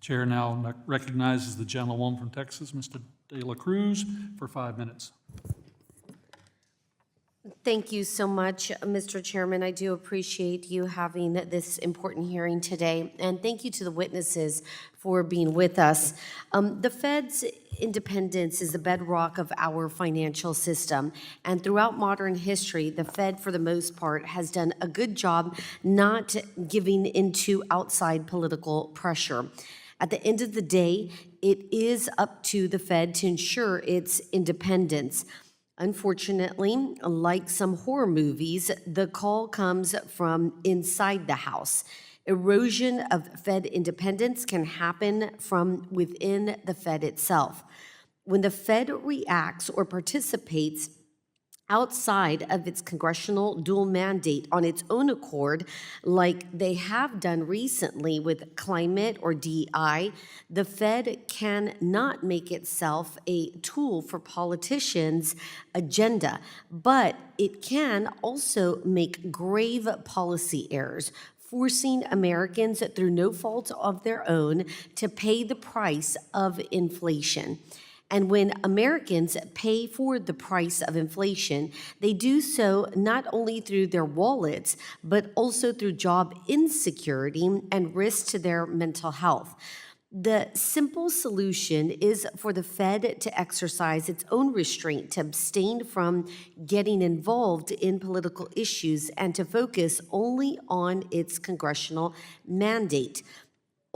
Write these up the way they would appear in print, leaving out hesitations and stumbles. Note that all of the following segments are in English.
Chair now recognizes the gentleman from Texas, Mr. De La Cruz, for 5 minutes. Thank you so much, Mr. Chairman. I do appreciate you having this important hearing today, and thank you to the witnesses for being with us. The Fed's independence is the bedrock of our financial system, and throughout modern history, the Fed, for the most part, has done a good job not giving into outside political pressure. At the end of the day, it is up to the Fed to ensure its independence. Unfortunately, like some horror movies, the call comes from inside the house. Erosion of Fed independence can happen from within the Fed itself. When the Fed reacts or participates outside of its congressional dual mandate on its own accord, like they have done recently with climate or DEI, the Fed cannot make itself a tool for politicians' agenda, but it can also make grave policy errors, forcing Americans, through no fault of their own, to pay the price of inflation. And when Americans pay for the price of inflation, they do so not only through their wallets, but also through job insecurity and risk to their mental health. The simple solution is for the Fed to exercise its own restraint, to abstain from getting involved in political issues, and to focus only on its congressional mandate.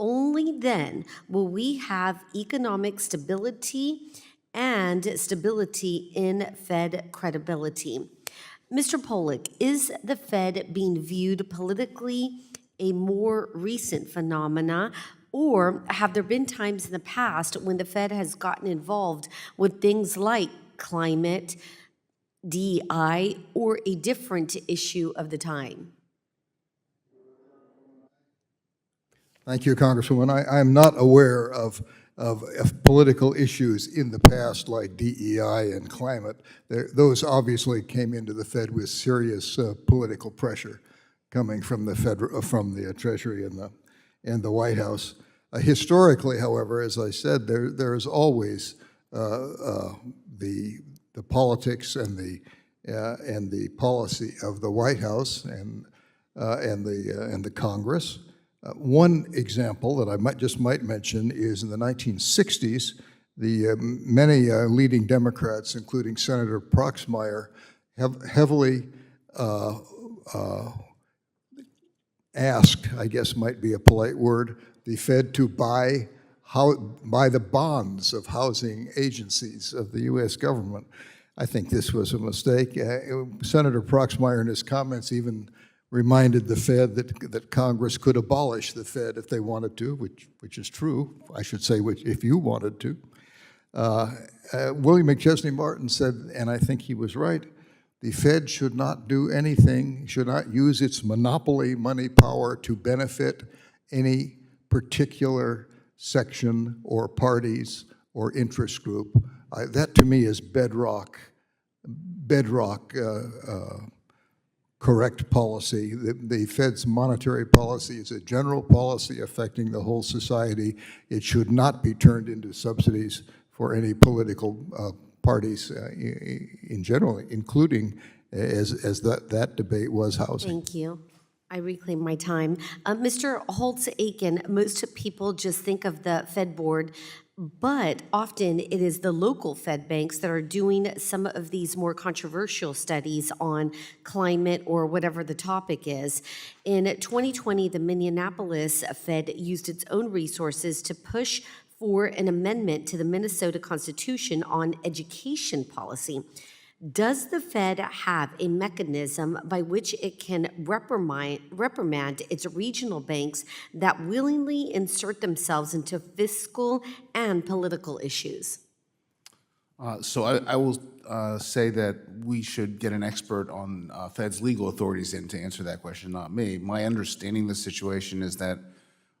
Only then will we have economic stability and stability in Fed credibility. Mr. Pollack, is the Fed being viewed politically a more recent phenomena, or have there been times in the past when the Fed has gotten involved with things like climate, DEI, or a different issue of the time? Thank you, Congresswoman. I am not aware of political issues in the past like DEI and climate. Those obviously came into the Fed with serious political pressure coming from the Treasury and the White House. Historically, however, as I said, there is always the politics and the policy of the White House and the Congress. One example that I might mention is in the 1960s, the many leading Democrats, including Senator Proxmire, have heavily asked, I guess might be a polite word, the Fed to buy the bonds of housing agencies of the U.S. government. I think this was a mistake. Senator Proxmire in his comments even reminded the Fed that Congress could abolish the Fed if they wanted to, which is true, I should say, if you wanted to. William McChesney Martin said, and I think he was right, the Fed should not do anything, should not use its monopoly money power to benefit any particular section or parties or interest group. That to me is bedrock correct policy. The Fed's monetary policy is a general policy affecting the whole society. It should not be turned into subsidies for any political parties in general, including, as that debate was, housing. Thank you. I reclaim my time. Mr. Holtz-Aiken, most people just think of the Fed board, but often it is the local Fed banks that are doing some of these more controversial studies on climate or whatever the topic is. In 2020, the Minneapolis Fed used its own resources to push for an amendment to the Minnesota Constitution on education policy. Does the Fed have a mechanism by which it can reprimand its regional banks that willingly insert themselves into fiscal and political issues? So I will say that we should get an expert on Fed's legal authorities in to answer that question, not me. My understanding of the situation is that,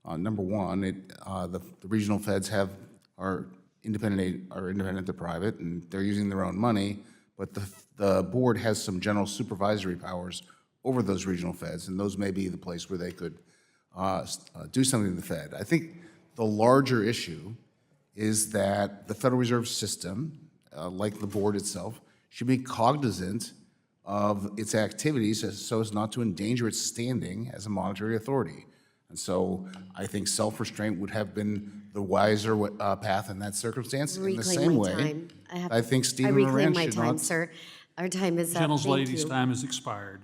number one, the regional Feds are independent to private, and they're using their own money. But the board has some general supervisory powers over those regional Feds, and those may be the place where they could do something to the Fed. I think The larger issue is that the Federal Reserve System, like the board itself, should be cognizant of its activities so as not to endanger its standing as a monetary authority. And so I think self-restraint would have been the wiser path in that circumstance. In the Reclaim same my way, time. I think I Stephen reclaim Moran my should time, not. sir. Our time is up. Gentle's Thank lady's you. time has expired.